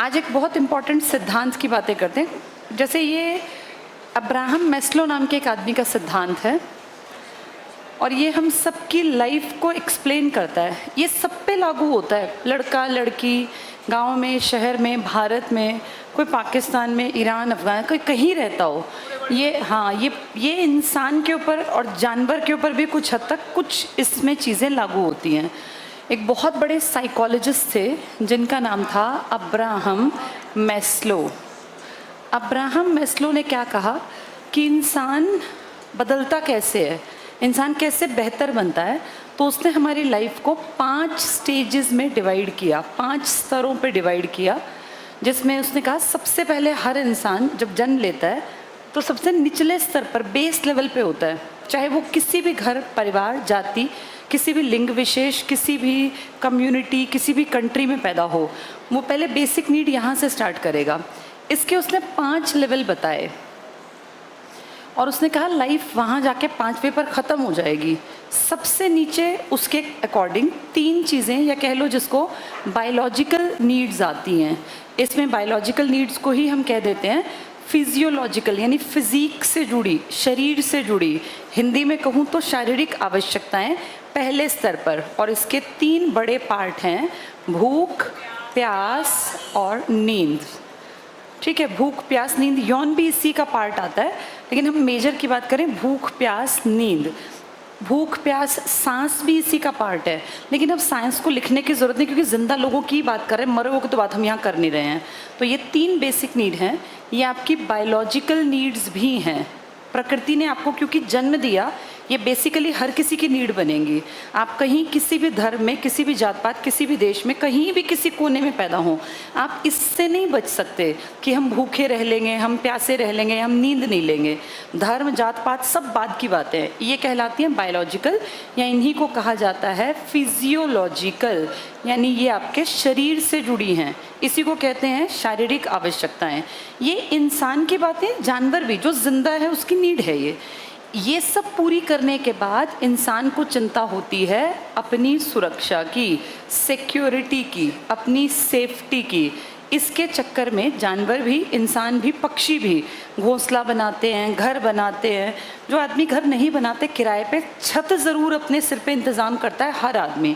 आज एक बहुत इम्पॉर्टेंट सिद्धांत की बातें करते हैं। जैसे ये अब्राहम मैस्लो नाम के एक आदमी का सिद्धांत है और ये हम सबकी लाइफ को एक्सप्लेन करता है। ये सब पे लागू होता है, लड़का लड़की, गांव में, शहर में, भारत में, कोई पाकिस्तान में, ईरान, अफगान, कोई कहीं रहता हो। ये इंसान के ऊपर और जानवर के ऊपर भी कुछ हद तक कुछ इसमें चीज़ें लागू होती हैं। एक बहुत बड़े साइकोलॉजिस्ट थे जिनका नाम था अब्राहम मैस्लो। अब्राहम मैस्लो ने क्या कहा कि इंसान बदलता कैसे है, इंसान कैसे बेहतर बनता है। तो उसने हमारी लाइफ को 5 स्टेजेस में डिवाइड किया, 5 स्तरों पे डिवाइड किया, जिसमें उसने कहा सबसे पहले हर इंसान जब जन्म लेता है तो सबसे निचले स्तर पर, बेस लेवल पे होता है। चाहे वो किसी भी घर, परिवार, जाति, किसी भी लिंग विशेष, किसी भी कम्युनिटी, किसी भी कंट्री में पैदा हो, वो पहले बेसिक नीड यहाँ से स्टार्ट करेगा। इसके उसने 5 लेवल बताए और उसने कहा लाइफ वहाँ जाके 5वें पर ख़त्म हो जाएगी। सबसे नीचे उसके अकॉर्डिंग 3 चीज़ें, या कह लो जिसको बायोलॉजिकल नीड्स आती हैं। इसमें बायोलॉजिकल नीड्स को ही हम कह देते हैं फिजियोलॉजिकल, यानी फिजिक से जुड़ी, शरीर से जुड़ी, हिंदी में कहूँ तो शारीरिक आवश्यकताएं पहले स्तर पर। और इसके 3 बड़े पार्ट हैं, भूख, प्यास और नींद। ठीक है, भूख, प्यास, नींद, यौन भी इसी का पार्ट आता है, लेकिन हम मेजर की बात करें भूख, प्यास, नींद। भूख, प्यास, सांस भी इसी का पार्ट है, लेकिन अब साइंस को लिखने की ज़रूरत नहीं, क्योंकि ज़िंदा लोगों की बात कर रहे हैं, मरे हुए की तो बात हम यहाँ कर नहीं रहे हैं। तो ये 3 बेसिक नीड हैं, ये आपकी बायोलॉजिकल नीड्स भी हैं। प्रकृति ने आपको क्योंकि जन्म दिया, ये बेसिकली हर किसी की नीड बनेंगी। आप कहीं किसी भी धर्म में, किसी भी जात पात, किसी भी देश में, कहीं भी किसी कोने में पैदा हों, आप इससे नहीं बच सकते कि हम भूखे रह लेंगे, हम प्यासे रह लेंगे, हम नींद नहीं लेंगे। धर्म, जात पात सब बाद की बातें हैं, ये कहलाती हैं बायोलॉजिकल, या इन्हीं को कहा जाता है फिजियोलॉजिकल, यानी ये आपके शरीर से जुड़ी हैं। इसी को कहते हैं शारीरिक आवश्यकताएं। ये इंसान की बातें, जानवर भी जो जिंदा है उसकी नीड है। ये सब पूरी करने के बाद इंसान को चिंता होती है अपनी सुरक्षा की, सिक्योरिटी की, अपनी सेफ्टी की। इसके चक्कर में जानवर भी, इंसान भी, पक्षी भी घोंसला बनाते हैं, घर बनाते हैं। जो आदमी घर नहीं बनाते, किराए पे छत ज़रूर अपने सिर पे इंतज़ाम करता है हर आदमी।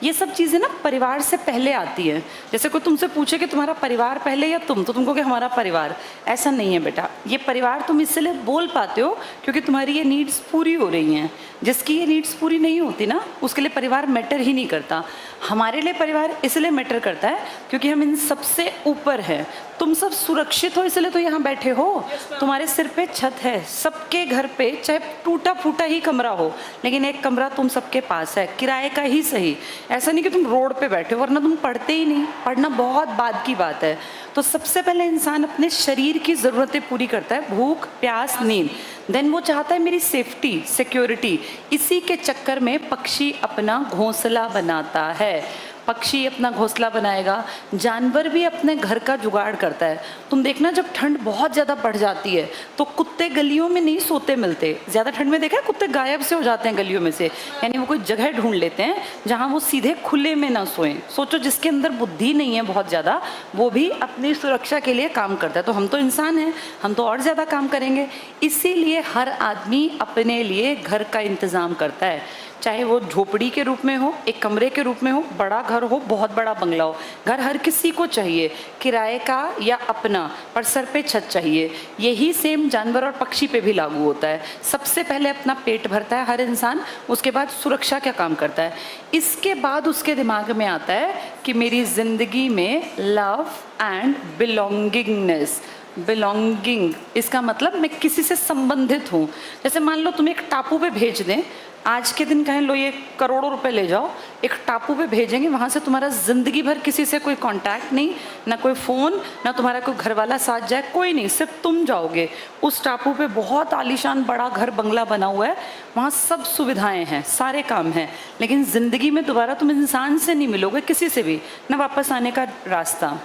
ये सब चीज़ें ना परिवार से पहले आती है। जैसे कोई तुमसे पूछे कि तुम्हारा परिवार पहले या तुम, तो तुमको कि हमारा परिवार। ऐसा नहीं है बेटा, ये परिवार तुम इसलिए बोल पाते हो क्योंकि तुम्हारी ये नीड्स पूरी हो रही हैं। जिसकी ये नीड्स पूरी नहीं होती ना, उसके लिए परिवार मैटर ही नहीं करता। हमारे लिए परिवार इसलिए मैटर करता है क्योंकि हम इन सबसे ऊपर हैं। तुम सब सुरक्षित हो इसलिए तो यहाँ बैठे हो, तुम्हारे सिर पे छत है। सबके घर पे चाहे टूटा फूटा ही कमरा हो, लेकिन एक कमरा तुम सबके पास है, किराए का ही सही। ऐसा नहीं कि तुम रोड पे बैठे हो, वरना तुम पढ़ते ही नहीं। पढ़ना बहुत बाद की बात है। तो सबसे पहले इंसान अपने शरीर की ज़रूरतें पूरी करता है, भूख, प्यास, नींद। देन वो चाहता है मेरी सेफ्टी, सिक्योरिटी। इसी के चक्कर में पक्षी अपना घोंसला बनाता है। पक्षी अपना घोंसला बनाएगा, जानवर भी अपने घर का जुगाड़ करता है। तुम देखना, जब ठंड बहुत ज़्यादा बढ़ जाती है तो कुत्ते गलियों में नहीं सोते मिलते। ज़्यादा ठंड में देखा है कुत्ते गायब से हो जाते हैं गलियों में से, यानी वो कोई जगह ढूंढ लेते हैं जहाँ वो सीधे खुले में ना सोएं। सोचो, जिसके अंदर बुद्धि नहीं है बहुत ज़्यादा, वो भी अपनी सुरक्षा के लिए काम करता है। तो हम तो इंसान हैं, हम तो और ज़्यादा काम करेंगे। इसीलिए हर आदमी अपने लिए घर का इंतज़ाम करता है, चाहे वो झोपड़ी के रूप में हो, एक कमरे के रूप में हो, बड़ा घर हो, बहुत बड़ा बंगला हो। घर हर किसी को चाहिए, किराए का या अपना, पर सर पे छत चाहिए। यही सेम जानवर और पक्षी पे भी लागू होता है। सबसे पहले अपना पेट भरता है हर इंसान, उसके बाद सुरक्षा का काम करता है। इसके बाद उसके दिमाग में आता है कि मेरी ज़िंदगी में लव एंड बिलोंगिंगनेस। बिलोंगिंग, इसका मतलब मैं किसी से संबंधित हूँ। जैसे मान लो तुम एक टापू पे भेज दें, आज के दिन कहें लो ये करोड़ों रुपए ले जाओ, एक टापू पे भेजेंगे, वहाँ से तुम्हारा ज़िंदगी भर किसी से कोई कांटेक्ट नहीं, ना कोई फ़ोन, ना तुम्हारा कोई घर वाला साथ जाए, कोई नहीं, सिर्फ तुम जाओगे। उस टापू पे बहुत आलीशान बड़ा घर बंगला बना हुआ है, वहाँ सब सुविधाएं हैं, सारे काम हैं, लेकिन ज़िंदगी में दोबारा तुम इंसान से नहीं मिलोगे, किसी से भी, ना वापस आने का रास्ता।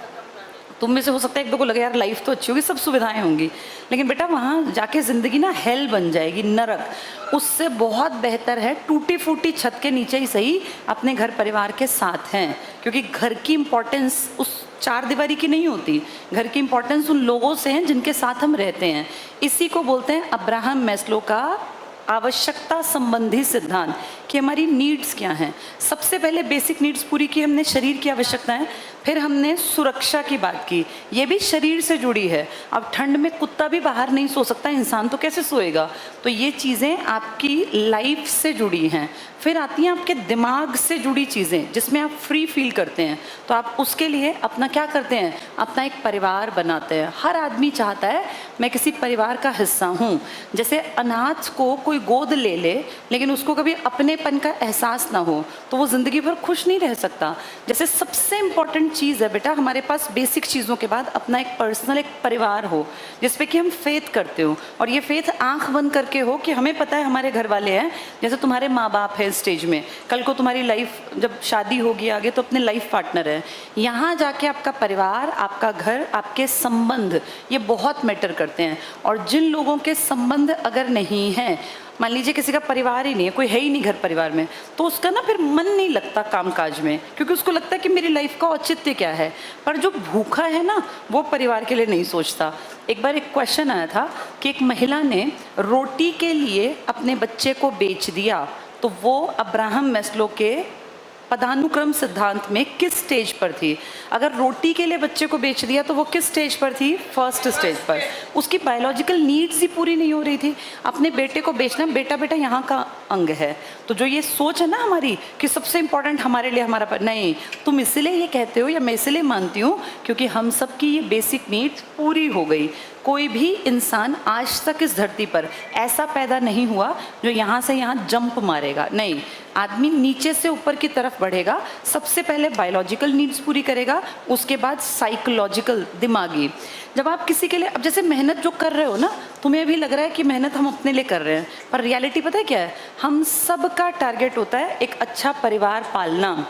तुम में से हो सकता है एक दो को लगे यार लाइफ तो अच्छी होगी, सब सुविधाएं होंगी, लेकिन बेटा वहाँ जाके ज़िंदगी ना हेल बन जाएगी, नरक। उससे बहुत बेहतर है टूटी फूटी छत के नीचे ही सही अपने घर परिवार के साथ हैं, क्योंकि घर की इम्पोर्टेंस उस चार दीवारी की नहीं होती, घर की इम्पोर्टेंस उन लोगों से हैं जिनके साथ हम रहते हैं। इसी को बोलते हैं अब्राहम मैस्लो का आवश्यकता संबंधी सिद्धांत, कि हमारी नीड्स क्या हैं। सबसे पहले बेसिक नीड्स पूरी की हमने, शरीर की आवश्यकताएं, फिर हमने सुरक्षा की बात की, ये भी शरीर से जुड़ी है। अब ठंड में कुत्ता भी बाहर नहीं सो सकता, इंसान तो कैसे सोएगा, तो ये चीज़ें आपकी लाइफ से जुड़ी हैं। फिर आती हैं आपके दिमाग से जुड़ी चीज़ें जिसमें आप फ्री फील करते हैं, तो आप उसके लिए अपना क्या करते हैं, अपना एक परिवार बनाते हैं। हर आदमी चाहता है मैं किसी परिवार का हिस्सा हूँ। जैसे अनाथ को कोई गोद ले ले लेकिन उसको कभी अपनेपन का एहसास ना हो तो वो ज़िंदगी भर खुश नहीं रह सकता। जैसे सबसे इम्पॉर्टेंट चीज़ है बेटा हमारे पास बेसिक चीज़ों के बाद अपना एक पर्सनल एक परिवार हो जिस पे कि हम फेथ करते हो, और ये फेथ आंख बंद करके हो कि हमें पता है हमारे घर वाले हैं। जैसे तुम्हारे माँ बाप है स्टेज में, कल को तुम्हारी लाइफ जब शादी होगी आगे तो अपने लाइफ पार्टनर है, यहाँ जाके आपका परिवार, आपका घर, आपके संबंध ये बहुत मैटर करते हैं। और जिन लोगों के संबंध अगर नहीं हैं, मान लीजिए किसी का परिवार ही नहीं है, कोई है ही नहीं घर परिवार में, तो उसका ना फिर मन नहीं लगता कामकाज में, क्योंकि उसको लगता है कि मेरी लाइफ का औचित्य क्या है। पर जो भूखा है ना वो परिवार के लिए नहीं सोचता। एक बार एक क्वेश्चन आया था कि एक महिला ने रोटी के लिए अपने बच्चे को बेच दिया, तो वो अब्राहम मैस्लो के पदानुक्रम सिद्धांत में किस स्टेज पर थी। अगर रोटी के लिए बच्चे को बेच दिया तो वो किस स्टेज पर थी, फर्स्ट स्टेज पर। उसकी बायोलॉजिकल नीड्स ही पूरी नहीं हो रही थी। अपने बेटे को बेचना, बेटा बेटा यहाँ का अंग है, तो जो ये सोच है ना हमारी कि सबसे इंपॉर्टेंट हमारे लिए हमारा नहीं, तुम इसलिए ये कहते हो या मैं इसलिए मानती हूँ क्योंकि हम सब की ये बेसिक नीड्स पूरी हो गई। कोई भी इंसान आज तक इस धरती पर ऐसा पैदा नहीं हुआ जो यहाँ से यहाँ जंप मारेगा, नहीं। आदमी नीचे से ऊपर की तरफ बढ़ेगा, सबसे पहले बायोलॉजिकल नीड्स पूरी करेगा, उसके बाद साइकोलॉजिकल, दिमागी। जब आप किसी के लिए, अब जैसे मेहनत जो कर रहे हो ना, तुम्हें भी लग रहा है कि मेहनत हम अपने लिए कर रहे हैं, पर रियलिटी पता है क्या है, हम सब का टारगेट होता है एक अच्छा परिवार पालना।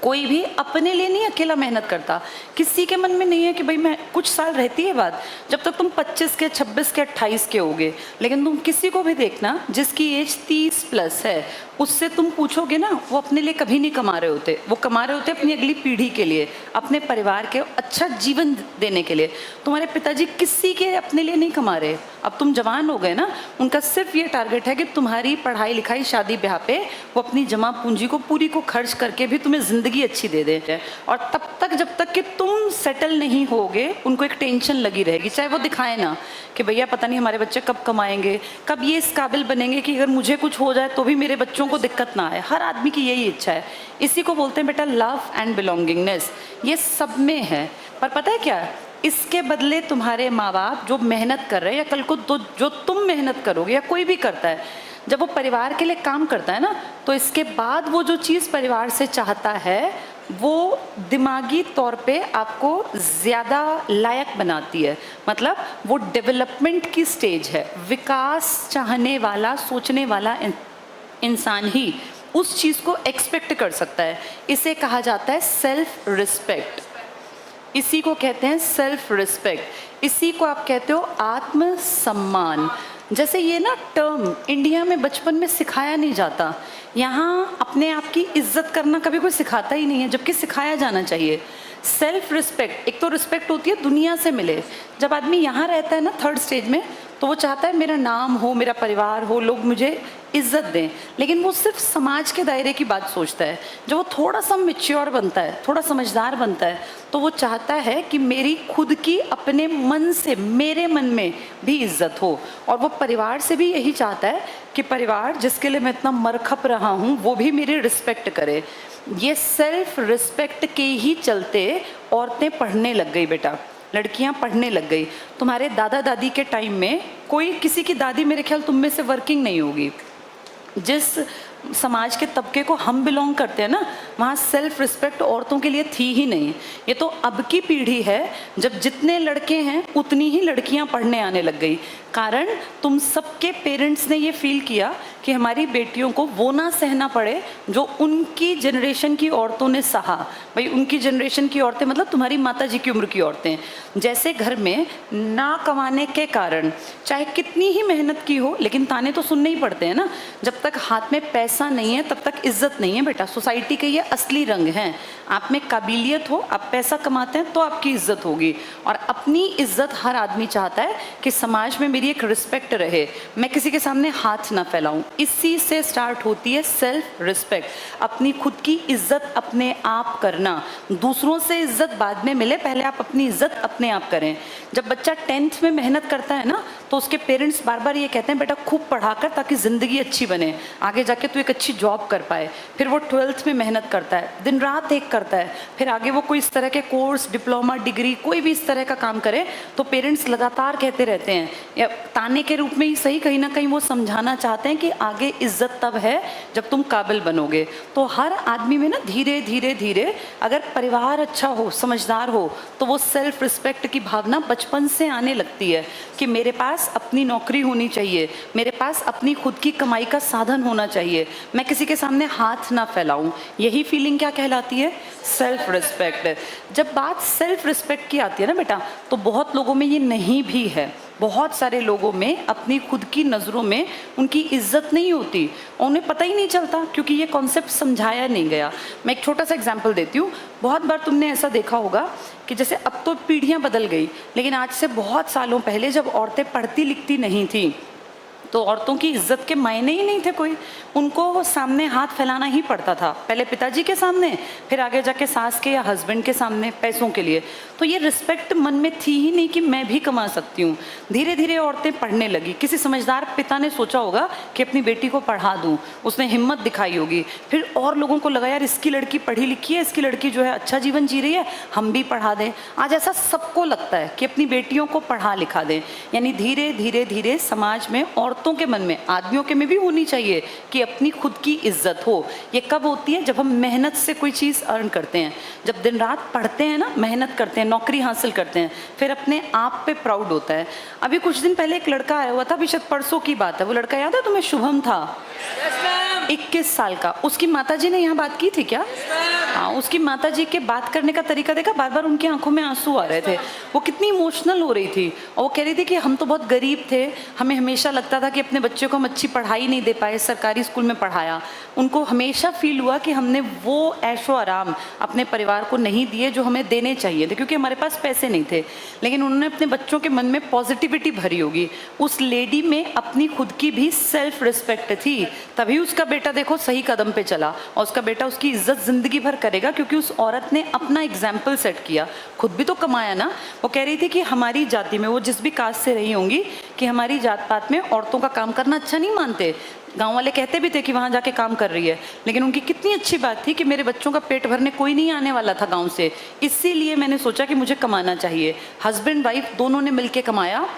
कोई भी अपने लिए नहीं अकेला मेहनत करता। किसी के मन में नहीं है कि भाई मैं, कुछ साल रहती है बात जब तक तुम 25 के, 26 के, 28 के होगे, लेकिन तुम किसी को भी देखना जिसकी एज 30 प्लस है, उससे तुम पूछोगे ना, वो अपने लिए कभी नहीं कमा रहे होते, वो कमा रहे होते अपनी अगली पीढ़ी के लिए, अपने परिवार के अच्छा जीवन देने के लिए। तुम्हारे पिताजी किसी के अपने लिए नहीं कमा रहे, अब तुम जवान हो गए ना, उनका सिर्फ ये टारगेट है कि तुम्हारी पढ़ाई लिखाई शादी ब्याह पे वो अपनी जमा पूंजी को पूरी को खर्च करके भी तुम्हें जिंदगी अच्छी दे देते हैं। और तब तक जब तक कि तुम सेटल नहीं होगे उनको एक टेंशन लगी रहेगी, चाहे वो दिखाए ना कि भैया पता नहीं हमारे बच्चे कब कमाएंगे, कब ये इस काबिल बनेंगे कि अगर मुझे कुछ हो जाए तो भी मेरे बच्चों को दिक्कत ना आए। हर आदमी की यही इच्छा है। इसी को बोलते हैं बेटा लव एंड बिलोंगिंगनेस, ये सब में है। पर पता है क्या, इसके बदले तुम्हारे माँ बाप जो मेहनत कर रहे हैं, या कल को तो जो तुम मेहनत करोगे या कोई भी करता है, जब वो परिवार के लिए काम करता है ना, तो इसके बाद वो जो चीज़ परिवार से चाहता है वो दिमागी तौर पे आपको ज़्यादा लायक बनाती है। मतलब वो डेवलपमेंट की स्टेज है। विकास चाहने वाला, सोचने वाला इंसान ही उस चीज़ को एक्सपेक्ट कर सकता है। इसे कहा जाता है सेल्फ रिस्पेक्ट। इसी को कहते हैं सेल्फ रिस्पेक्ट। इसी को आप कहते हो आत्मसम्मान। जैसे ये ना टर्म इंडिया में बचपन में सिखाया नहीं जाता। यहाँ अपने आप की इज्जत करना कभी कोई सिखाता ही नहीं है, जबकि सिखाया जाना चाहिए। सेल्फ रिस्पेक्ट, एक तो रिस्पेक्ट होती है दुनिया से मिले। जब आदमी यहाँ रहता है ना थर्ड स्टेज में, तो वो चाहता है मेरा नाम हो, मेरा परिवार हो, लोग मुझे इज्जत दें, लेकिन वो सिर्फ समाज के दायरे की बात सोचता है। जब वो थोड़ा सा मैच्योर बनता है, थोड़ा समझदार बनता है, तो वो चाहता है कि मेरी खुद की अपने मन से, मेरे मन में भी इज्जत हो। और वो परिवार से भी यही चाहता है कि परिवार जिसके लिए मैं इतना मरखप रहा हूँ वो भी मेरी रिस्पेक्ट करे। ये सेल्फ रिस्पेक्ट के ही चलते औरतें पढ़ने लग गई बेटा, लड़कियां पढ़ने लग गई। तुम्हारे दादा दादी के टाइम में कोई, किसी की दादी मेरे ख्याल तुम में से वर्किंग नहीं होगी। जिस समाज के तबके को हम बिलोंग करते हैं ना, वहाँ सेल्फ रिस्पेक्ट औरतों के लिए थी ही नहीं। ये तो अब की पीढ़ी है, जब जितने लड़के हैं उतनी ही लड़कियाँ पढ़ने आने लग गई। कारण तुम सबके पेरेंट्स ने ये फील किया कि हमारी बेटियों को वो ना सहना पड़े जो उनकी जनरेशन की औरतों ने सहा। भाई उनकी जनरेशन की औरतें मतलब तुम्हारी माता जी की उम्र की औरतें, जैसे घर में ना कमाने के कारण चाहे कितनी ही मेहनत की हो लेकिन ताने तो सुनने ही पड़ते हैं ना। जब तक हाथ में पैसा नहीं है तब तक इज्जत नहीं है बेटा। सोसाइटी के ये असली रंग हैं। आप में काबिलियत हो, आप पैसा कमाते हैं तो आपकी इज्जत होगी। और अपनी इज्जत हर आदमी चाहता है कि समाज में मेरी एक रिस्पेक्ट रहे, मैं किसी के सामने हाथ ना फैलाऊं। इसी से स्टार्ट होती है सेल्फ रिस्पेक्ट। अपनी खुद की इज्जत अपने आप करना, दूसरों से इज्जत बाद में मिले, पहले आप अपनी इज्जत अपने आप करें। जब बच्चा 10th में मेहनत करता है ना तो उसके पेरेंट्स बार बार ये कहते हैं बेटा खूब पढ़ा कर ताकि ज़िंदगी अच्छी बने, आगे जाके तू एक अच्छी जॉब कर पाए। फिर वो 12th में मेहनत करता है, दिन रात एक करता है, फिर आगे वो कोई इस तरह के कोर्स, डिप्लोमा, डिग्री, कोई भी इस तरह का काम करे तो पेरेंट्स लगातार कहते रहते हैं, या ताने के रूप में ही सही, कहीं ना कहीं वो समझाना चाहते हैं कि आगे इज्जत तब है जब तुम काबिल बनोगे। तो हर आदमी में ना धीरे धीरे धीरे अगर परिवार अच्छा हो, समझदार हो, तो वो सेल्फ रिस्पेक्ट की भावना बचपन से आने लगती है कि मेरे पास अपनी नौकरी होनी चाहिए, मेरे पास अपनी खुद की कमाई का साधन होना चाहिए, मैं किसी के सामने हाथ ना फैलाऊं। यही फीलिंग क्या कहलाती है? Self respect. जब बात सेल्फ रिस्पेक्ट की आती है ना बेटा, तो बहुत लोगों में ये नहीं भी है। बहुत सारे लोगों में अपनी खुद की नज़रों में उनकी इज्जत नहीं होती, उन्हें पता ही नहीं चलता क्योंकि ये कॉन्सेप्ट समझाया नहीं गया। मैं एक छोटा सा एग्जांपल देती हूँ। बहुत बार तुमने ऐसा देखा होगा कि जैसे अब तो पीढ़ियाँ बदल गई, लेकिन आज से बहुत सालों पहले जब औरतें पढ़ती लिखती नहीं थी तो औरतों की इज्जत के मायने ही नहीं थे कोई। उनको सामने हाथ फैलाना ही पड़ता था, पहले पिताजी के सामने, फिर आगे जाके सास के या हस्बैंड के सामने पैसों के लिए। तो ये रिस्पेक्ट मन में थी ही नहीं कि मैं भी कमा सकती हूँ। धीरे धीरे औरतें पढ़ने लगी। किसी समझदार पिता ने सोचा होगा कि अपनी बेटी को पढ़ा दूँ, उसने हिम्मत दिखाई होगी। फिर और लोगों को लगा यार इसकी लड़की पढ़ी लिखी है, इसकी लड़की जो है अच्छा जीवन जी रही है, हम भी पढ़ा दें। आज ऐसा सबको लगता है कि अपनी बेटियों को पढ़ा लिखा दें। यानी धीरे धीरे धीरे समाज में औरतों के मन में, आदमियों के में भी होनी चाहिए कि अपनी खुद की इज्जत हो। ये कब होती है? जब हम मेहनत से कोई चीज़ अर्न करते हैं, जब दिन रात पढ़ते हैं ना, मेहनत करते हैं, नौकरी हासिल करते हैं, फिर अपने आप पे प्राउड होता है। अभी कुछ दिन पहले एक लड़का आया हुआ था, अभी शायद परसों की बात है, वो लड़का याद है तुम्हें? शुभम था, 21 साल का। उसकी माताजी ने यहाँ बात की थी क्या? हाँ, उसकी माताजी के बात करने का तरीका देखा, बार बार उनकी आंखों में आंसू आ रहे थे, वो कितनी इमोशनल हो रही थी। और वो कह रही थी कि हम तो बहुत गरीब थे, हमें हमेशा लगता था कि अपने बच्चों को हम अच्छी पढ़ाई नहीं दे पाए, सरकारी स्कूल में पढ़ाया। उनको हमेशा फील हुआ कि हमने वो ऐशो आराम अपने परिवार को नहीं दिए जो हमें देने चाहिए थे, क्योंकि हमारे पास पैसे नहीं थे। लेकिन उन्होंने अपने बच्चों के मन में पॉजिटिविटी भरी होगी। उस लेडी में अपनी खुद की भी सेल्फ रिस्पेक्ट थी, तभी उसका बेटा देखो सही कदम पे चला, और उसका बेटा उसकी इज्जत जिंदगी भर करेगा, क्योंकि उस औरत ने अपना एग्जाम्पल सेट किया, खुद भी तो कमाया ना। वो कह रही थी कि हमारी जाति में, वो जिस भी कास्ट से रही होंगी, कि हमारी जात पात में औरतों का काम करना अच्छा नहीं मानते। गांव वाले कहते भी थे कि वहाँ जाके काम कर रही है, लेकिन उनकी कितनी अच्छी बात थी कि मेरे बच्चों का पेट भरने कोई नहीं आने वाला था गांव से, इसीलिए मैंने सोचा कि मुझे कमाना चाहिए। हस्बैंड वाइफ दोनों ने मिलके कमाया,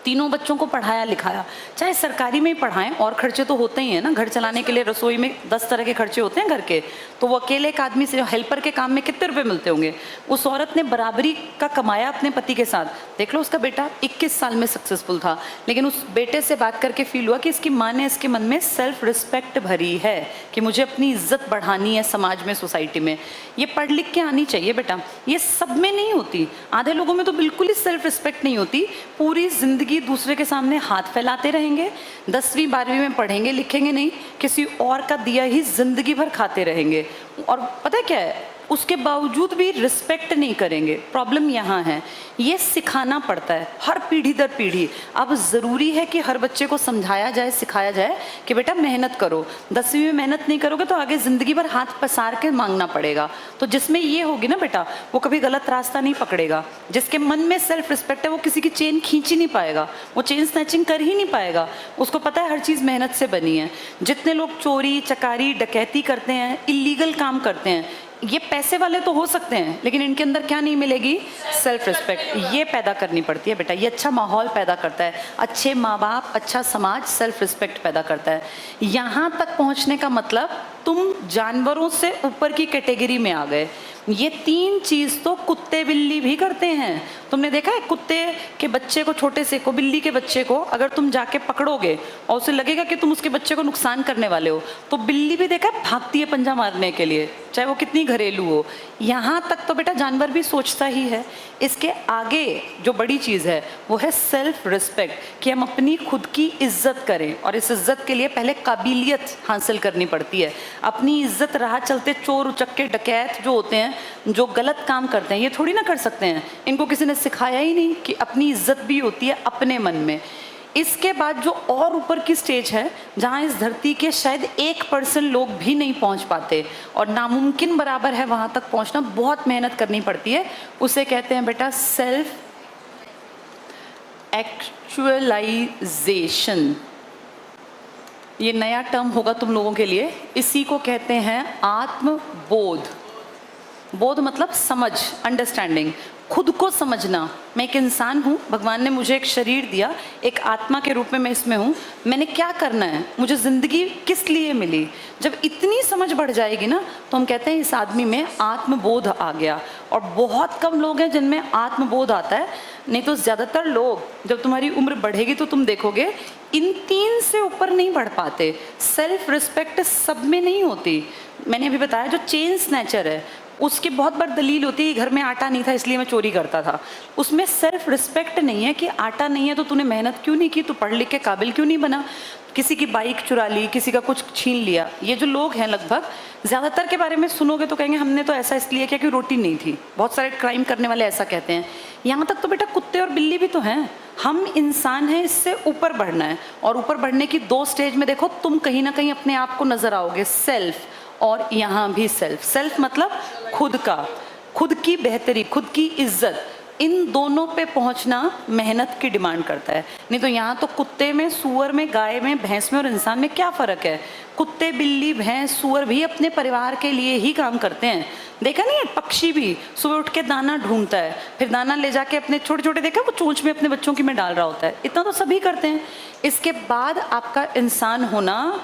तीनों बच्चों को पढ़ाया लिखाया। चाहे सरकारी में ही पढ़ाएं, और खर्चे तो होते ही हैं ना, घर चलाने के लिए रसोई में 10 तरह के खर्चे होते हैं घर के, तो वो अकेले एक आदमी से हेल्पर के काम में कितने रुपए मिलते होंगे। उस औरत ने बराबरी का कमाया अपने पति के साथ। देख लो, उसका बेटा 21 साल में सक्सेसफुल था, लेकिन उस बेटे से बात करके फील हुआ कि इसकी माँ ने इसके मन में सेल्फ रिस्पेक्ट भरी है कि मुझे अपनी इज्जत बढ़ानी है समाज में, सोसाइटी में। ये पढ़ लिख के आनी चाहिए बेटा, ये सब में नहीं होती। आधे लोगों में तो बिल्कुल ही सेल्फ रिस्पेक्ट नहीं होती, पूरी जिंदगी दूसरे के सामने हाथ फैलाते रहेंगे, 10वीं 12वीं में पढ़ेंगे लिखेंगे नहीं, किसी और का दिया ही जिंदगी भर खाते रहेंगे। और पता है क्या है, उसके बावजूद भी रिस्पेक्ट नहीं करेंगे। प्रॉब्लम यहाँ है, ये सिखाना पड़ता है हर पीढ़ी दर पीढ़ी। अब ज़रूरी है कि हर बच्चे को समझाया जाए, सिखाया जाए कि बेटा मेहनत करो, 10वीं में मेहनत नहीं करोगे तो आगे ज़िंदगी भर हाथ पसार के मांगना पड़ेगा। तो जिसमें ये होगी ना बेटा, वो कभी गलत रास्ता नहीं पकड़ेगा। जिसके मन में सेल्फ रिस्पेक्ट है, वो किसी की चेन खींच ही नहीं पाएगा, वो चेन स्नैचिंग कर ही नहीं पाएगा। उसको पता है हर चीज़ मेहनत से बनी है। जितने लोग चोरी चकारी डकैती करते हैं, इलीगल काम करते हैं, ये पैसे वाले तो हो सकते हैं, लेकिन इनके अंदर क्या नहीं मिलेगी? Self respect. ये पैदा करनी पड़ती है बेटा, ये अच्छा माहौल पैदा करता है, अच्छे माँ बाप, अच्छा समाज सेल्फ रिस्पेक्ट पैदा करता है। यहाँ तक पहुँचने का मतलब तुम जानवरों से ऊपर की कैटेगरी में आ गए। ये 3 चीज़ तो कुत्ते बिल्ली भी करते हैं। तुमने देखा है कुत्ते के बच्चे को, छोटे से को, बिल्ली के बच्चे को अगर तुम जाके पकड़ोगे और उसे लगेगा कि तुम उसके बच्चे को नुकसान करने वाले हो, तो बिल्ली भी देखा है भागती है पंजा मारने के लिए, चाहे वो कितनी घरेलू हो। यहाँ तक तो बेटा जानवर भी सोचता ही है। इसके आगे जो बड़ी चीज़ है वो है सेल्फ रिस्पेक्ट, कि हम अपनी खुद की इज्जत करें, और इस इज्जत के लिए पहले काबिलियत हासिल करनी पड़ती है। अपनी इज्जत राह चलते चोर उचक्के डकैत जो होते हैं, जो गलत काम करते हैं, ये थोड़ी ना कर सकते हैं। इनको किसी ने सिखाया ही नहीं कि अपनी इज्जत भी होती है अपने मन में। इसके बाद जो और ऊपर की स्टेज है, जहाँ इस धरती के शायद 1% लोग भी नहीं पहुँच पाते और नामुमकिन बराबर है वहाँ तक पहुँचना, बहुत मेहनत करनी पड़ती है। उसे कहते हैं बेटा सेल्फ एक्चुअलाइजेशन। ये नया टर्म होगा तुम लोगों के लिए। इसी को कहते हैं आत्मबोध। बोध मतलब समझ, अंडरस्टैंडिंग, खुद को समझना। मैं एक इंसान हूँ, भगवान ने मुझे एक शरीर दिया, एक आत्मा के रूप में मैं इसमें हूँ, मैंने क्या करना है, मुझे ज़िंदगी किस लिए मिली। जब इतनी समझ बढ़ जाएगी ना, तो हम कहते हैं इस आदमी में आत्मबोध आ गया। और बहुत कम लोग हैं जिनमें आत्मबोध आता है, नहीं तो ज़्यादातर लोग जब तुम्हारी उम्र बढ़ेगी तो तुम देखोगे इन 3 से ऊपर नहीं बढ़ पाते। सेल्फ रिस्पेक्ट सब में नहीं होती। मैंने अभी बताया जो चेन स्नैचर है, उसकी बहुत बार दलील होती है घर में आटा नहीं था इसलिए मैं चोरी करता था। उसमें सेल्फ रिस्पेक्ट नहीं है कि आटा नहीं है तो तूने मेहनत क्यों नहीं की, तू पढ़ लिख के काबिल क्यों नहीं बना। किसी की बाइक चुरा ली, किसी का कुछ छीन लिया। ये जो लोग हैं लगभग ज़्यादातर के बारे में सुनोगे तो कहेंगे हमने तो ऐसा इसलिए किया कि रोटी नहीं थी। बहुत सारे क्राइम करने वाले ऐसा कहते हैं। यहाँ तक तो बेटा कुत्ते और बिल्ली भी तो हैं। हम इंसान हैं, इससे ऊपर बढ़ना है। और ऊपर बढ़ने की 2 स्टेज में देखो तुम कहीं ना कहीं अपने आप को नजर आओगे, सेल्फ, और यहाँ भी सेल्फ। सेल्फ मतलब खुद का, खुद की बेहतरी, खुद की इज्जत। इन दोनों पे पहुंचना मेहनत की डिमांड करता है। नहीं तो यहाँ तो कुत्ते में, सूअर में, गाय में, भैंस में और इंसान में क्या फ़र्क है। कुत्ते, बिल्ली, भैंस, सूअर भी अपने परिवार के लिए ही काम करते हैं। देखा नहीं है, पक्षी भी सुबह उठ के दाना ढूंढता है, फिर दाना ले जाके अपने छोटे छोटे, देखा वो चोंच में अपने बच्चों की में डाल रहा होता है। इतना तो सभी करते हैं। इसके बाद आपका इंसान होना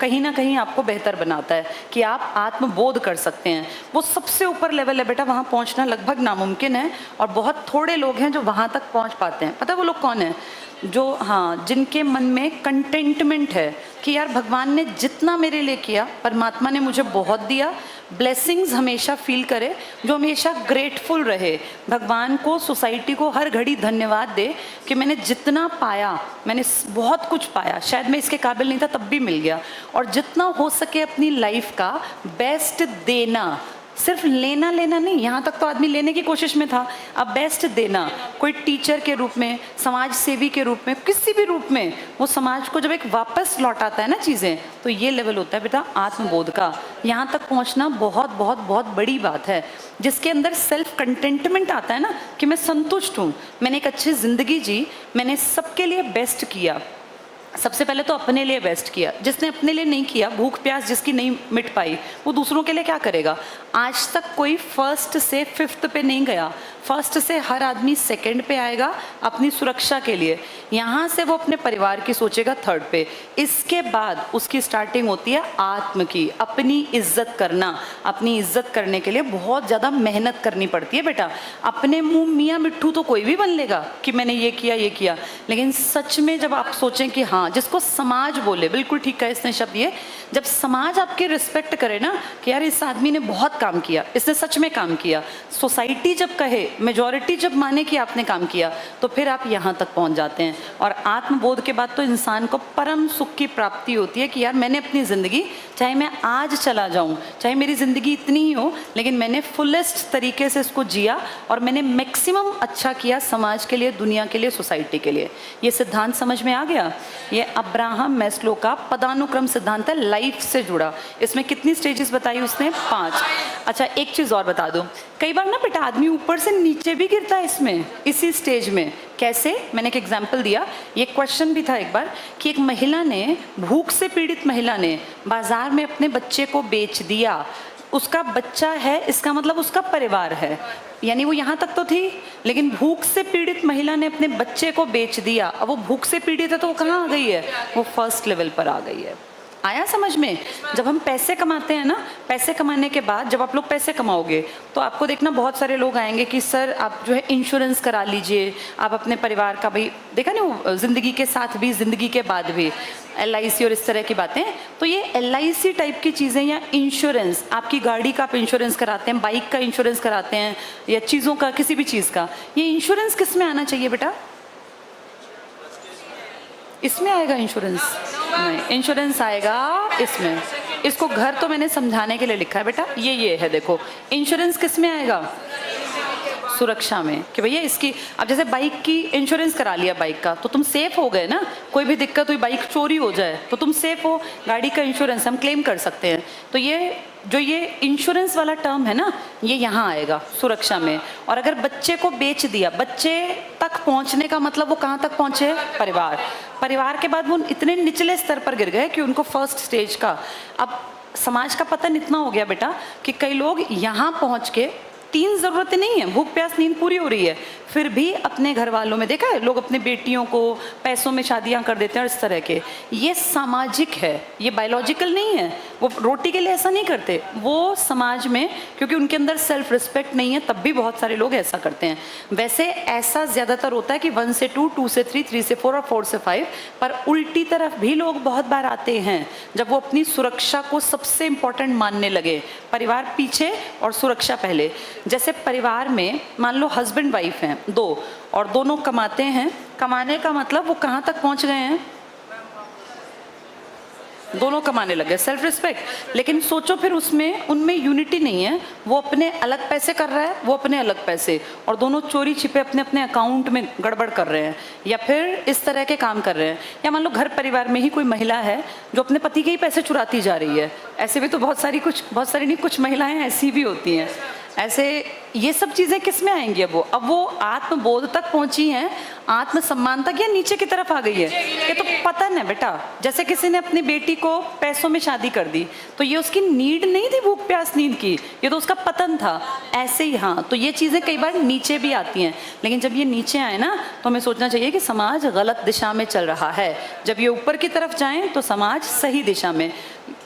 कहीं ना कहीं आपको बेहतर बनाता है कि आप आत्मबोध कर सकते हैं। वो सबसे ऊपर लेवल है बेटा, वहाँ पहुँचना लगभग नामुमकिन है। और बहुत थोड़े लोग हैं जो वहाँ तक पहुँच पाते हैं। पता है वो लोग कौन है? जो, हाँ, जिनके मन में कंटेंटमेंट है कि यार भगवान ने जितना मेरे लिए किया, परमात्मा ने मुझे बहुत दिया। ब्लेसिंग्स हमेशा फील करे, जो हमेशा ग्रेटफुल रहे, भगवान को, सोसाइटी को हर घड़ी धन्यवाद दे कि मैंने जितना पाया, मैंने बहुत कुछ पाया, शायद मैं इसके काबिल नहीं था तब भी मिल गया। और जितना हो सके अपनी लाइफ का बेस्ट देना, सिर्फ लेना लेना नहीं। यहाँ तक तो आदमी लेने की कोशिश में था, अब बेस्ट देना। कोई टीचर के रूप में, समाज सेवी के रूप में, किसी भी रूप में वो समाज को जब एक वापस लौटाता है ना चीज़ें, तो ये लेवल होता है बेटा आत्मबोध का। यहाँ तक पहुँचना बहुत बहुत बहुत बड़ी बात है, जिसके अंदर सेल्फ कंटेंटमेंट आता है ना, कि मैं संतुष्ट हूँ, मैंने एक अच्छी ज़िंदगी जी, मैंने सबके लिए बेस्ट किया। सबसे पहले तो अपने लिए बेस्ट किया। जिसने अपने लिए नहीं किया, भूख प्यास जिसकी नहीं मिट पाई, वो दूसरों के लिए क्या करेगा। आज तक कोई 1st से 5th पे नहीं गया। 1st से हर आदमी 2nd पे आएगा अपनी सुरक्षा के लिए। यहाँ से वो अपने परिवार की सोचेगा 3rd पे। इसके बाद उसकी स्टार्टिंग होती है आत्म की, अपनी इज्जत करना। अपनी इज्जत करने के लिए बहुत ज़्यादा मेहनत करनी पड़ती है बेटा। अपने मुँह मियाँ मिट्ठू तो कोई भी बन लेगा कि मैंने ये किया ये किया, लेकिन सच में जब आप सोचें कि हाँ, जिसको समाज बोले, बिल्कुल ठीक कहा इसने शब्द ये, जब समाज आपकी रिस्पेक्ट करे ना कि यार इस आदमी ने बहुत काम किया, इसने सच में काम किया, सोसाइटी जब कहे, मेजॉरिटी जब माने कि आपने काम किया, तो फिर आप यहाँ तक पहुँच जाते हैं। और आत्मबोध के बाद तो इंसान को परम सुख की प्राप्ति होती है कि यार मैंने अपनी ज़िंदगी, चाहे मैं आज चला जाऊँ, चाहे मेरी ज़िंदगी इतनी ही हो, लेकिन मैंने फुलेस्ट तरीके से इसको जिया और मैंने मैक्सिमम अच्छा किया समाज के लिए, दुनिया के लिए, सोसाइटी के लिए। ये सिद्धांत समझ में आ गया? ये अब्राहम मैस्लो का पदानुक्रम सिद्धांत है, लाइफ से जुड़ा। इसमें कितनी स्टेजेस बताई उसने? 5। अच्छा, एक चीज़ और बता दूं, कई बार ना बेटा आदमी ऊपर से नीचे भी गिरता है इसमें, इसी स्टेज में। कैसे? मैंने एक एग्जाम्पल दिया। ये क्वेश्चन भी था एक बार कि एक महिला ने, भूख से पीड़ित महिला ने बाजार में अपने बच्चे को बेच दिया। उसका बच्चा है, इसका मतलब उसका परिवार है, यानी वो यहाँ तक तो थी, लेकिन भूख से पीड़ित महिला ने अपने बच्चे को बेच दिया। अब वो भूख से पीड़ित है तो वो कहाँ आ गई है? वो 1st लेवल पर आ गई है। आया समझ में? जब हम पैसे कमाते हैं ना, पैसे कमाने के बाद जब आप लोग पैसे कमाओगे तो आपको देखना बहुत सारे लोग आएंगे कि सर आप जो है इंश्योरेंस करा लीजिए, आप अपने परिवार का, भाई देखा नहीं वो ज़िंदगी के साथ भी ज़िंदगी के बाद भी LIC और इस तरह की बातें। तो ये LIC टाइप की चीज़ें या इंश्योरेंस, आपकी गाड़ी का आप इंश्योरेंस कराते हैं, बाइक का इंश्योरेंस कराते हैं या चीज़ों का, किसी भी चीज़ का, ये इंश्योरेंस किस में आना चाहिए बेटा? इसमें आएगा इंश्योरेंस? नहीं, इंश्योरेंस आएगा इसमें। इसको घर तो मैंने समझाने के लिए लिखा है बेटा, ये है देखो, इंश्योरेंस किस में आएगा? सुरक्षा में, कि भैया इसकी, अब जैसे बाइक की इंश्योरेंस करा लिया बाइक का तो तुम सेफ हो गए ना, कोई भी दिक्कत हुई, बाइक चोरी हो जाए तो तुम सेफ हो, गाड़ी का इंश्योरेंस हम क्लेम कर सकते हैं। तो ये जो ये इंश्योरेंस वाला टर्म है ना, ये यहाँ आएगा सुरक्षा में। और अगर बच्चे को बेच दिया, बच्चे तक पहुँचने का मतलब वो कहाँ तक पहुँचे? परिवार। परिवार के बाद वो इतने निचले स्तर पर गिर गए कि उनको फर्स्ट स्टेज का, अब समाज का पतन इतना हो गया बेटा कि कई लोग यहाँ पहुँच के 3 ज़रूरतें नहीं है, भूख प्यास नींद पूरी हो रही है, फिर भी अपने घर वालों में देखा है लोग अपने बेटियों को पैसों में शादियां कर देते हैं और इस तरह के। ये सामाजिक है, ये बायोलॉजिकल नहीं है। वो रोटी के लिए ऐसा नहीं करते, वो समाज में, क्योंकि उनके अंदर सेल्फ रिस्पेक्ट नहीं है, तब भी बहुत सारे लोग ऐसा करते हैं। वैसे ऐसा ज़्यादातर होता है कि 1 से 2, 2 से 3, 3 से 4 और 4 से 5, पर उल्टी तरफ भी लोग बहुत बार आते हैं जब वो अपनी सुरक्षा को सबसे इम्पोर्टेंट मानने लगे। परिवार पीछे और सुरक्षा पहले। जैसे परिवार में मान लो हस्बैंड वाइफ हैं 2 और दोनों कमाते हैं, कमाने का मतलब वो कहाँ तक पहुँच गए हैं? दोनों कमाने लगे, सेल्फ रिस्पेक्ट। लेकिन सोचो फिर उसमें उनमें यूनिटी नहीं है, वो अपने अलग पैसे कर रहा है, वो अपने अलग पैसे, और दोनों चोरी छिपे अपने अपने अकाउंट में गड़बड़ कर रहे हैं या फिर इस तरह के काम कर रहे हैं। या मान लो घर परिवार में ही कोई महिला है जो अपने पति के ही पैसे चुराती जा रही है। ऐसे भी तो बहुत सारी नहीं, कुछ महिलाएं ऐसी भी होती हैं। ऐसे ये सब चीज़ें किस में आएंगी? अब वो आत्मबोध तक पहुंची हैं, आत्मसम्मान तक, या नीचे की तरफ आ गई है? ये तो पतन है बेटा। जैसे किसी ने अपनी बेटी को पैसों में शादी कर दी तो ये उसकी नीड नहीं थी भूख प्यास नींद की, ये तो उसका पतन था। ऐसे ही हाँ, तो ये चीज़ें कई बार नीचे भी आती हैं, लेकिन जब ये नीचे आए ना तो हमें सोचना चाहिए कि समाज गलत दिशा में चल रहा है। जब ये ऊपर की तरफ जाएं तो समाज सही दिशा में।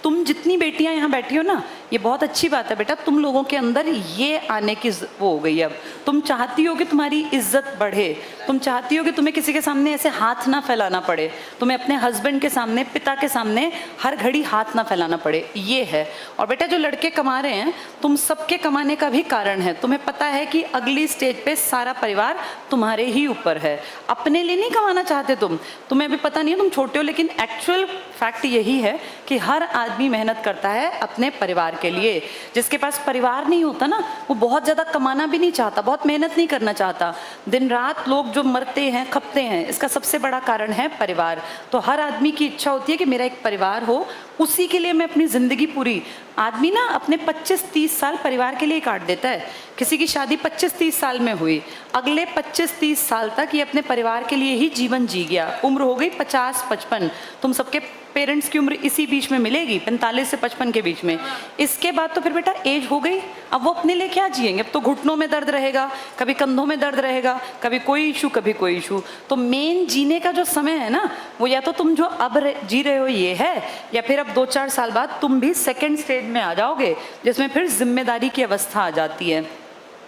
तुम जितनी बेटियां यहाँ बैठी हो ना, ये बहुत अच्छी बात है बेटा, तुम लोगों के अंदर ये आने की वो हो गई। अब तुम चाहती हो कि तुम्हारी इज्जत बढ़े, तुम चाहती हो कि तुम्हें किसी के सामने ऐसे हाथ ना फैलाना पड़े, तुम्हें अपने हस्बैंड के सामने, पिता के सामने हर घड़ी हाथ ना फैलाना पड़े, ये है। और बेटा जो लड़के कमा रहे हैं, तुम सबके कमाने का भी कारण है, तुम्हें पता है कि अगली स्टेज पे सारा परिवार तुम्हारे ही ऊपर है। अपने लिए नहीं कमाना चाहते तुम्हें अभी पता नहीं है, तुम छोटे हो, लेकिन एक्चुअल फैक्ट यही है कि हर आदमी मेहनत करता है अपने परिवार के लिए। जिसके पास परिवार नहीं होता ना, वो बहुत ज़्यादा कमाना भी नहीं चाहता, बहुत मेहनत नहीं करना चाहता। दिन रात लोग जो मरते हैं, खपते हैं, इसका सबसे बड़ा कारण है परिवार। तो हर आदमी की इच्छा होती है कि मेरा एक परिवार हो, उसी के लिए मैं अपनी ज़िंदगी पूरी। आदमी ना अपने 25-30 साल परिवार के लिए काट देता है। किसी की शादी 25-30 साल में हुई, अगले 25-30 साल तक ये अपने परिवार के लिए ही जीवन जी गया। उम्र हो गई 50-55, तुम सबके पेरेंट्स की उम्र इसी बीच में मिलेगी, 45 से 55 के बीच में। इसके बाद तो फिर बेटा एज हो गई, अब वो अपने लिए क्या जिएंगे? अब तो घुटनों में दर्द रहेगा, कभी कंधों में दर्द रहेगा, कभी कोई इशू, कभी कोई इशू। तो मेन जीने का जो समय है ना, वो या तो तुम जो अब जी रहे हो ये है, या फिर अब 2-4 साल बाद तुम भी सेकेंड स्टेज में आ जाओगे, जिसमें फिर जिम्मेदारी की अवस्था आ जाती है,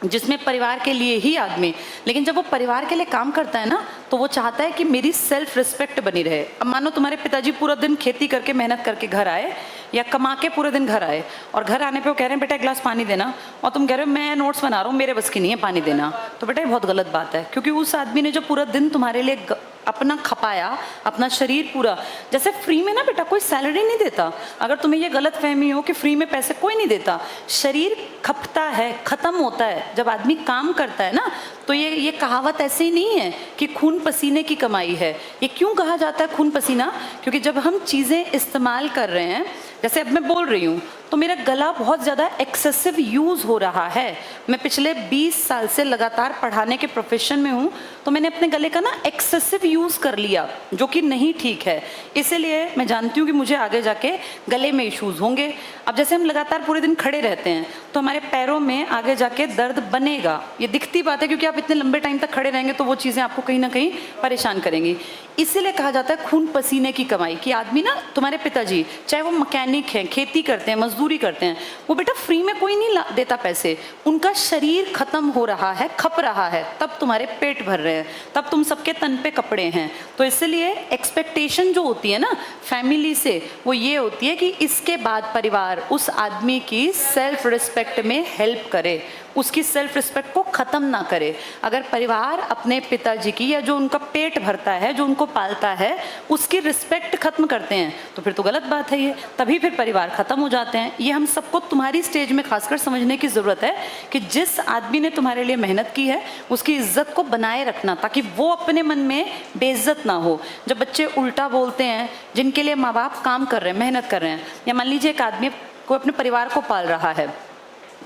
जिसमें परिवार के लिए ही आदमी। लेकिन जब वो परिवार के लिए काम करता है ना, तो वो चाहता है कि मेरी सेल्फ रिस्पेक्ट बनी रहे। अब मानो तुम्हारे पिताजी पूरा दिन खेती करके मेहनत करके घर आए, या कमा के पूरे दिन घर आए, और घर आने पे वो कह रहे हैं बेटा एक गिलास पानी देना, और तुम कह रहे हो मैं नोट्स बना रहा हूँ, मेरे बस की नहीं है पानी देना। तो बेटा ये बहुत गलत बात है, क्योंकि उस आदमी ने जो पूरा दिन तुम्हारे लिए अपना खपाया, अपना शरीर पूरा, जैसे फ्री में ना बेटा कोई सैलरी नहीं देता। अगर तुम्हें ये गलत फहमी हो कि फ्री में पैसे कोई नहीं देता, शरीर खपता है, ख़त्म होता है जब आदमी काम करता है ना। तो ये कहावत ऐसे ही नहीं है कि खून पसीने की कमाई है। ये क्यों कहा जाता है खून पसीना? क्योंकि जब हम चीज़ें इस्तेमाल कर रहे हैं, जैसे अब मैं बोल रही हूँ, तो मेरा गला बहुत ज़्यादा एक्सेसिव यूज़ हो रहा है। मैं पिछले 20 साल से लगातार पढ़ाने के प्रोफेशन में हूँ, तो मैंने अपने गले का ना एक्सेसिव यूज़ कर लिया, जो कि नहीं ठीक है। इसीलिए मैं जानती हूँ कि मुझे आगे जाके गले में इश्यूज़ होंगे। अब जैसे हम लगातार पूरे दिन खड़े रहते हैं तो हमारे पैरों में आगे जाके दर्द बनेगा, ये दिखती बात है, क्योंकि आप इतने लंबे टाइम तक खड़े रहेंगे तो वो चीज़ें आपको कहीं ना कहीं परेशान करेंगी। इसीलिए कहा जाता है खून पसीने की कमाई, कि आदमी ना, तुम्हारे पिताजी चाहे वो मैकेनिक हैं, खेती करते हैं, मजदूरी करते हैं, वो बेटा फ्री में कोई नहीं देता पैसे, उनका शरीर खत्म हो रहा है, खप रहा है, तब तुम्हारे पेट भर रहे हैं, तब तुम सबके तन पे कपड़े हैं। तो इसलिए एक्सपेक्टेशन जो होती है ना फैमिली से, वो ये होती है कि इसके बाद परिवार उस आदमी की सेल्फ रिस्पेक्ट में हेल्प करे, उसकी सेल्फ रिस्पेक्ट को ख़त्म ना करे। अगर परिवार अपने पिताजी की, या जो उनका पेट भरता है, जो उनको पालता है, उसकी रिस्पेक्ट खत्म करते हैं, तो फिर तो गलत बात है ये, तभी फिर परिवार ख़त्म हो जाते हैं। ये हम सबको तुम्हारी स्टेज में खासकर समझने की ज़रूरत है कि जिस आदमी ने तुम्हारे लिए मेहनत की है उसकी इज्जत को बनाए रखना, ताकि वो अपने मन में बेइज्जत ना हो। जब बच्चे उल्टा बोलते हैं, जिनके लिए माँ बाप काम कर रहे हैं, मेहनत कर रहे हैं, या मान लीजिए एक आदमी को अपने परिवार को पाल रहा है,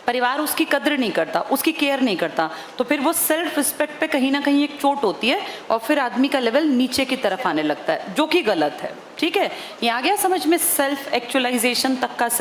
परिवार उसकी कद्र नहीं करता, उसकी केयर नहीं करता, तो फिर वो सेल्फ रिस्पेक्ट पे कहीं ना कहीं एक चोट होती है और फिर आदमी का लेवल नीचे की तरफ आने लगता है, जो कि गलत है। ठीक है, ये आ गया समझ में सेल्फ एक्चुअलाइजेशन तक का